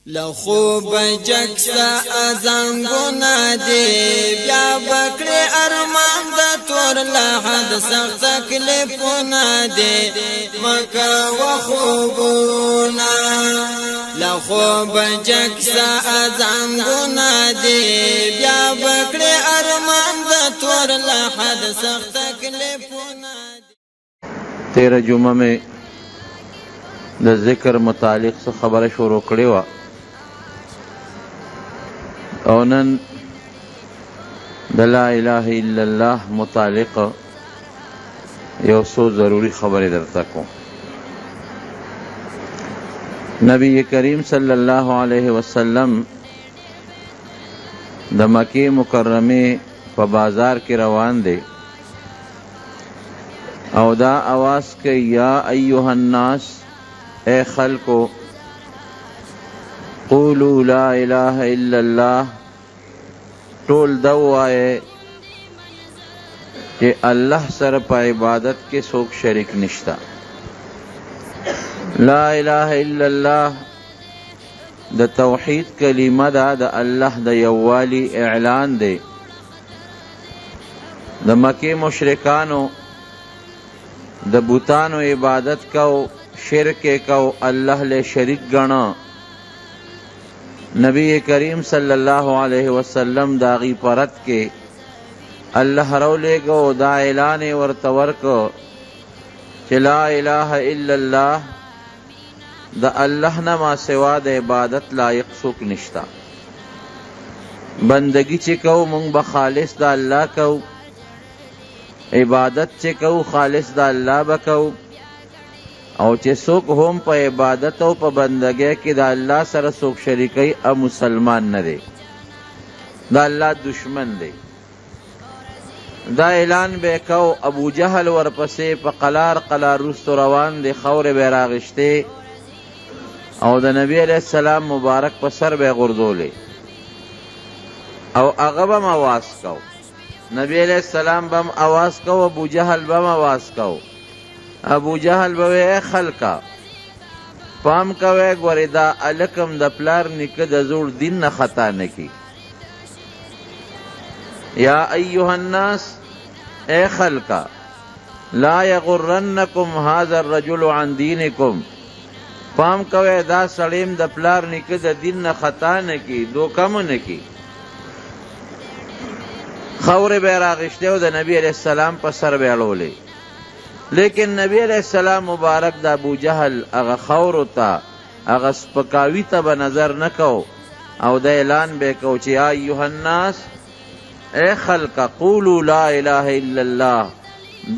لخوب جکسا ازنگونا دی بیا بکڑی ارمان دا تور لحد سخت تکلیفونا دی مکا و خوبونا لخوب جکسا ازنگونا دی بیا بکڑی ارمان دا تور لحد سخت تکلیفونا دی. 13 جمعہ میں د ذکر متعلق سے خبر شروع کړې وه او نن د لا اله الا الله متعلق یو څو ضروری خبرې درته کوم. نبی کریم صلی الله علیه وسلم د مکې مکرمه په بازار کې روان دی او دا आवाज کوي یا ایها الناس اے خلقو قولوا لا الہ الا اللہ ټول دوائے کہ اللہ سر پا عبادت کے څوک شریک نشتا. لا الہ الا اللہ د توحید کلمه دا د الله د یووالی اعلان دی. د مکې مشرکانو د بوتانو عبادت کو شرک کو اللہ لے شریک گنا. نبی کریم صلی اللہ علیہ وسلم داغی پرت کے اللہ رو لے گو دا اعلان ورتور کو کہ لا الہ الا اللہ دا اللہ نما سوا دا عبادت لائق سوک نشتا. بندگی چکو منگ بخالص دا اللہ کو عبادت چکو خالص دا اللہ بکو او چې څوک هم په عبادت او په بندګۍ کې د الله سره څوک شریکي او مسلمان نه دی دا الله دشمن دی. دا اعلان به کو ابو جهل ورپسې په قلار قلار رستو روان دی خور به راغشته او د نبی علیہ السلام مبارک په سر به غردولې او هغه به आवाज کو نبی علیہ السلام بم आवाज کو ابو جهل بم आवाज کو ابو جہل بوے اے خلقا پام کوے گوری دا الکم دا پلار نکد زور دین نا خطا نکی. یا ایوہ الناس اے خلقا لا یغرنکم هذا الرجل عن دینکم پام کوے دا سلیم دا پلار نکد دین نا خطا نکی دو کم نکی. خور بیراغشتے و دا نبی علیہ السلام پا سر بیڑولے لیکن نبی علیہ السلام مبارک دا ابو جہل اغا خورو تا اغا سپکاوی تا بنظر نکو او دا اعلان بے کو چی ایوہ الناس اے خلق قولوا لا الہ الا اللہ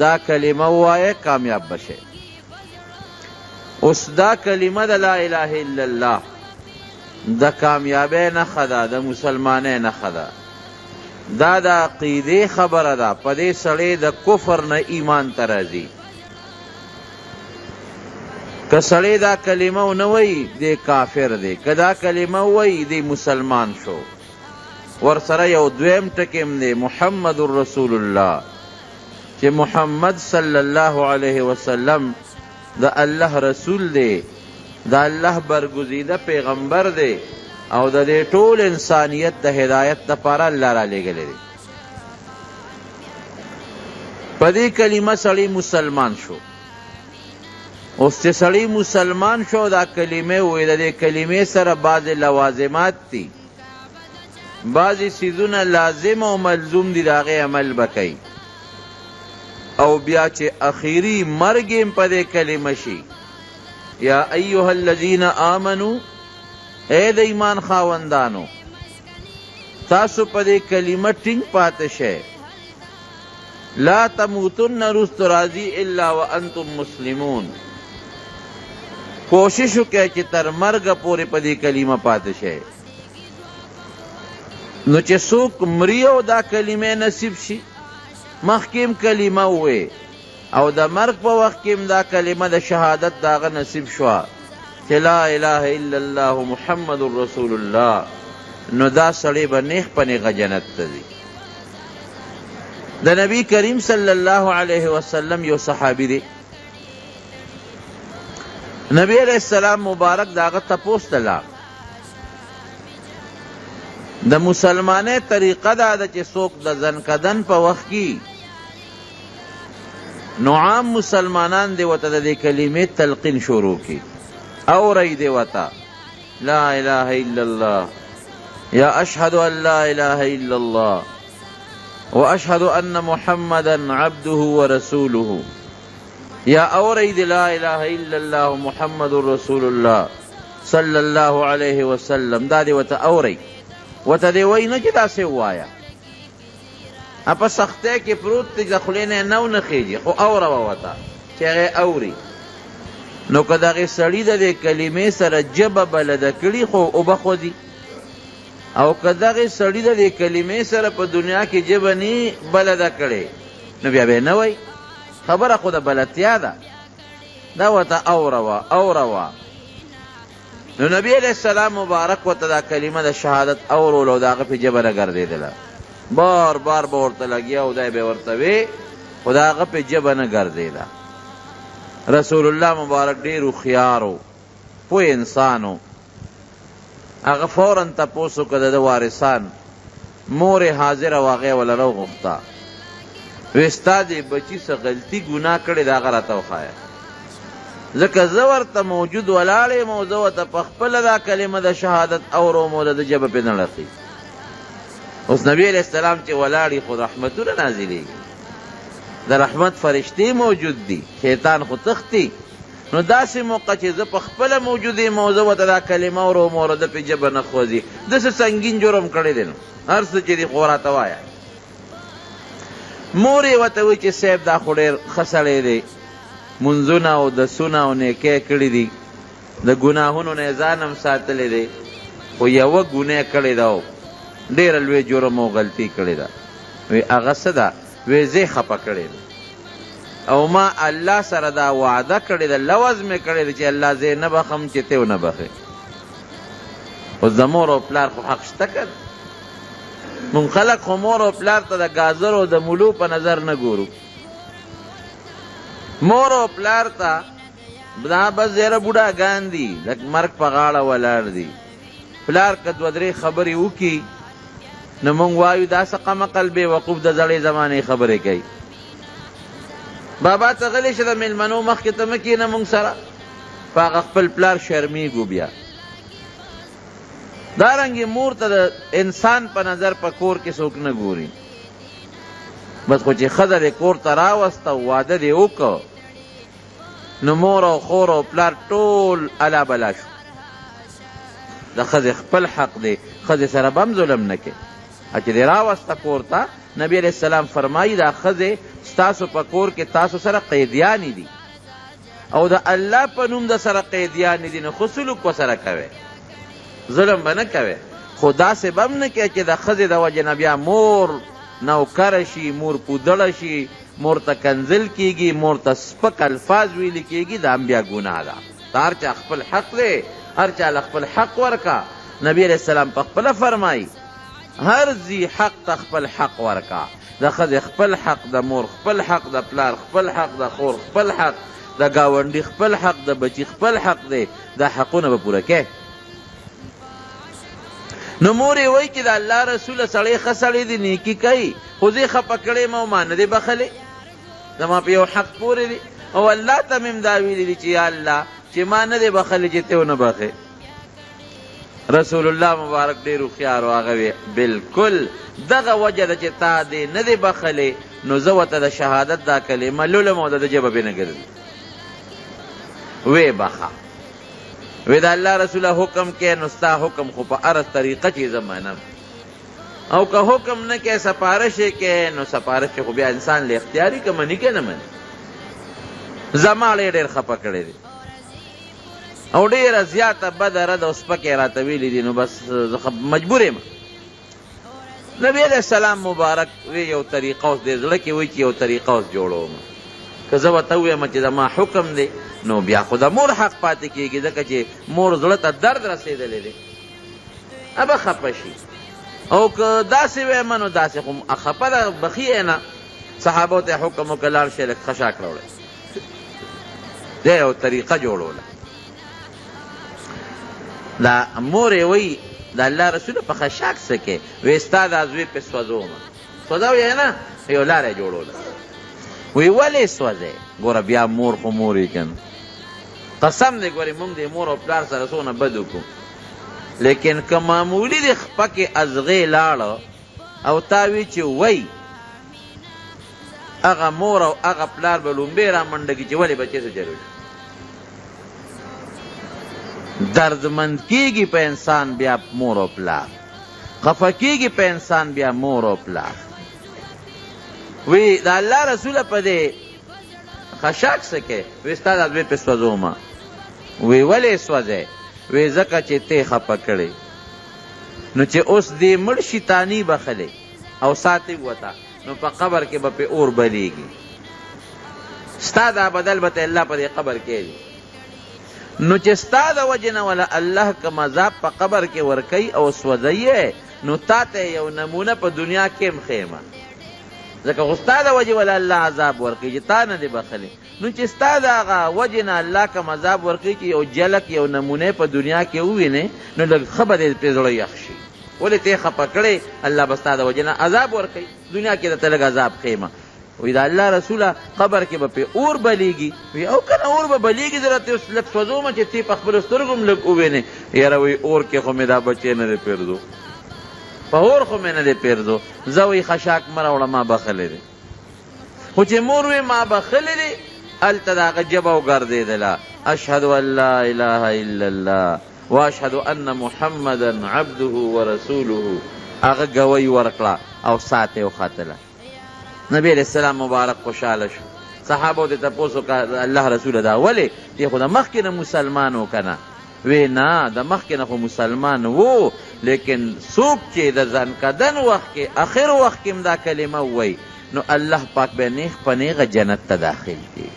دا کلمہ وائے کامیاب بشے. اس دا کلمہ دا لا الہ الا اللہ دا کامیابے نخدا دا مسلمانے نخدا دا دا عقیدے خبر دا پدے سڑے دا کفر نا ایمان ترازی. کسڑے دا کلمہ نوئی دے کافر دے کدا کلمہ وئی دے مسلمان شو. ورسرہ یو دویم ٹکم دے محمد الرسول اللہ کہ محمد صلی اللہ علیہ وسلم دا اللہ رسول دے دا اللہ برگزیدہ پیغمبر دے او دا دے ټول انسانیت دا ہدایت دا پارا اللہ را لے گلے دے. پدی کلمہ سڑی مسلمان شو. اس سے سڑی مسلمان شو دا کلمے ہوئے دا دے کلمے سر بعض لوازمات تی بعض سیزون لازم و ملزوم دی داغے عمل بکئی او بیا چے اخیری مرگیم پا دے کلمہ شی یا ایوہ الذین آمنو اے دا ایمان خاوندانو تاسو پا دے کلمہ ٹنگ پاتشے لا تموتن رست راضی الا وانتم مسلمون کوششو کہ چی تر مرگ پوری پا دی کلمہ پاتشے نو چی سوک مریو دا کلمہ نصیب شی مخکیم کلمہ ہوئے او دا مرگ پا وقتیم دا کلمہ دا شہادت داغا نصیب شوا چی لا الہ الا اللہ محمد الرسول اللہ نو دا سڑی با نیخ پا نیغ جنت تزی. دا نبی کریم صلی اللہ علیہ وسلم یو صحابی دے نبی علیہ السلام مبارک داغت تپوس تلا د مسلمانۍ طریقه دا ده چې څوک د ځنکدن په وخت کې نو عام مسلمانان دی ورته د دې کلمې تلقین شروع کړي، اورئ دی ورته لا اله الا الله یا اشهد ان لا اله الا الله واشهد ان محمدا عبده ورسوله، یا اورئ دی لا اله الا الله محمد رسول الله صلی الله علیه وسلم، دا دی ورته اورئ، ورته دی وایي نه چې داسې ووایه، په سختۍ کې پروت دی د خولې نه نو نه خیږي، خو اوره ورته چې هغې اوري. نو که دغې سړي د دې کلمې سره ژبه بلده کړي خو اوبه خوځي، او که دغې سړي د دې کلمې سره په دنیا کې ژبه نه بلده کړې نو بیا به نه وایي، خبره خو د بلدتیا ده، دا ورته اوره وه. نو نبی علیہ السلام مبارک ورته دا کلمه د شهادت اورولو، د هغه په ژبه نه ګرځېدله، بار بار به ورته لګیا او دی به ورته وی، خو د هغه په ژبه نه ګرځېده. رسول الله مبارک ډېر هوښیار و، پوه انسان و. هغه فوراً تپوس وکړه د ده وارثان، مور یې حاضره وه، هغې وله راوغوښته، وی ستا دې بچي څه غلطي ګناه کړې ده هغه راته وښایه، ځکه زه ورته موجود ولاړ یم او زه ورته په خپله دا کلمه د شهادت اورم او د ده ژبه پرې نه لړخي. اوس نبی علیہ السلام چې ولاړي خو رحمتونه نازلېږي، د رحمت فرشتې موجود دي، شیطان خو تختی. نو داسې موقع چې زه په خپله موجود یم او زه ورته دا کلمه اورم او د ده پې ژبه نه خوځي، داسې سنګین جرم کړی دی، نو هر څه چې دي خو راته وایه. مور یې ورته وایي چې صاحب دا خو ډېر ښه سړی دی، منځونه او دسونه او نیکۍ کړي دي، د ګناهونو نه یې ځان هم ساتلی دی، خو یوه ګناه کړې ده، ډېره لوی جرم او غلطي کړې ده. وی هغه څه ده؟ وی زه خفه کړی او ما الله سره دا وعده کړې ده، لوز مې کړی ده چې الله زه نه بخم چې ته ونه بخې. اوس د مور او پلار خو حق شته که مونږ خلک خو مور او پلار ته د ګازر او د ملو په نظر نه ګورو. مور او پلار ته دا بس زیره بوډاګان دي، د مرګ په غاړه ولاړ دي. پلار که دوه درې خبرې وکړي نو مونږ وایو دا څه قمقل بې وقوف د زړې زمانې خبرې کوي. بابا ته غلی شه د مېلمنو مخکې ته مه کښېنه مونږ سره، په هغه خپل پلار شرمېږو. بیا دارنګې مور ته د انسان په نظر په کور کې څوک نه ګوري، بس خو چې ښځه دې کور ته راوسته واده دې وکړه نو مور او خور او پلار ټول الا بلا شو. د ښځې خپل حق دی، ښځې سره به هم ظلم نه کوي. چې دې راوسته کور ته، نبی علیہ السلام فرمایي دا ښځې ستاسو په کور کې تاسو سره قیدیانې دي او د الله په نوم د سره قیدیانې دي، نو خو سلوک ورسره کوئ، ظلم به نه کوئ. خو داسې به هم نه کوئ چې د ښځې د وجې نه بیا مور نوکره شي، مور پودړه شي، مور ته کنزل کېږي، مور ته سپک الفاظ ویلي کېږي، دا هم بیا ګناه ده. د هر چا خپل حق دی، هر چا له خپل حق ورکا. نبی علیہ السلام په خپله فرمایي هر ذي حق ته خپل حق ورکا. د ښځې خپل حق، د مور خپل حق، د پلار خپل حق، د خور خپل حق، د ګاونډي خپل حق، د بچي خپل حق دی. دا حقونه به پوره کوې. نو مور یې وایي چې د الله رسوله سړی ښه سړی دی، نیکي کوي، خو زه یې خفه کړی یم او ما نه دی بخلی، زما په یو حق پورې دی. او الله ته مې هم دا ویلي دي چې یا الله چې ما نه دی بخلی چې ته ونه بخې. رسول الله مبارک ډېر هوښیار و، هغه وی بلکل دغه وجه ده چې تا دې نه دی بخلی، نو زه ورته د شهادت دا کلمه لولم او د ده ژبه پرې نه ګرځي. وی بخه، وی د الله رسوله حکم کې نو ستا حکم خو په هره طریقه چې زه منم، او که حکم نه کې سپارش یې کې نو سپارش خو بیا انسان له اختیاري که مني که نه مني. زما ډېر ډېر خفه کړی دی او ډېره زیاته بده رد او سپکې راته ویلي دي، نو بس زه مجبور یم. نبی علیہ السلام مبارک وی یو طریقه اوس دې زړه کې وایي چې یو طریقه اوس جوړوم، که زه ورته ووایم چې زما حکم دی نو بیا خو د مور حق پاتې کېږي، ځکه چې مور زړه ته درد رسېدلی دی، ابه خفه شي. او که داسې ویمه نو داسې خو خفه ده بخي یې نه. صحابو ته حکم وکړه لاړ شئ لږ خشاک راوړئ، دی یو طریقه جوړوله. دا مور یې وایي د الله رسول په خشاک څه کې وی ستا دا زوی په سوځوم سوځاو یې نه یو لاره جوړوله وی ولې سوځې ګوره بیا مور خو مور یې کنه قسم دی ګورې مونږ د مور او پلار سره څونه بد وکړو لیکن که معمولي د خپه کې ازغې لاړه او تا وی چې وی هغه مور او هغه پلار به لومبې را منډه کړي چې ولې بچې څه جوړ دردمند کېږي په انسان بیا مور او پلار خفه کېږي په انسان بیا مور او پلار وی د الله رسوله په دې خشاک څه کې وی ستا دا دوی پې سوځومه وی ولې سوځې وی ځکه چې ته خفه کړې نو چې اوس دې مړ شي تانی بخلې او ساتې وته نو په قبر کې به پې اور بلیږي ستا دا بدل به ته الله په دې قبر کې نو چې ستا د وجې نه وله الله که مذاب په قبر کې ورکوي او سوځوي نو تا ته یو نمونه په دنیا کې هم ښیمه ځکه خو ستا د وجې وله الله عذاب ورکوي چې تا نه دې بخلې نو چې ستا د هغه وجې نه الله که مذاب ورکوي چې یو جلک یو نمونه په دنیا کې ووینې نو لږ ښه به دې پرې زړه یخ شي ولې ته خفه کړې الله به ستا د وجې نه عذاب ورکوي دنیا کې درته لږ عذاب ښیمه وی دا الله رسوله قبر کې به پې اور بلیږي وی او کنه اور به بلیږي زه راته اوس لږ سوځومه چې تی په خپلو سترګو هم لږ ووینې یاره وی اور کې خو مې دا بچې نه دی پرېږدو په اور خو مې نه دی پرېږدو زه وی خشاک مه راوړه ما بخلی دی خو چې مور وی ما بخلی دی هلته د هغه ژبه وګرځېدله اشهد ان لا اله الا الله واشهد ان محمدا عبده ورسوله هغه ګوی ورکړه او ساعت یې وختله نبی علیہ السلام مبارک خوشحاله شو صحابو ته تپوس وکړه الله رسوله دا ولې تی خو د مخکې نه مسلمان و که نه وی نه د مخکې نه خو مسلمان و لیکن څوک چې د ځنکدن وخت کې آخر وخت کې هم دا کلمه ووایي نو الله پاک به نیغ په نیغه جنت ته داخل کړي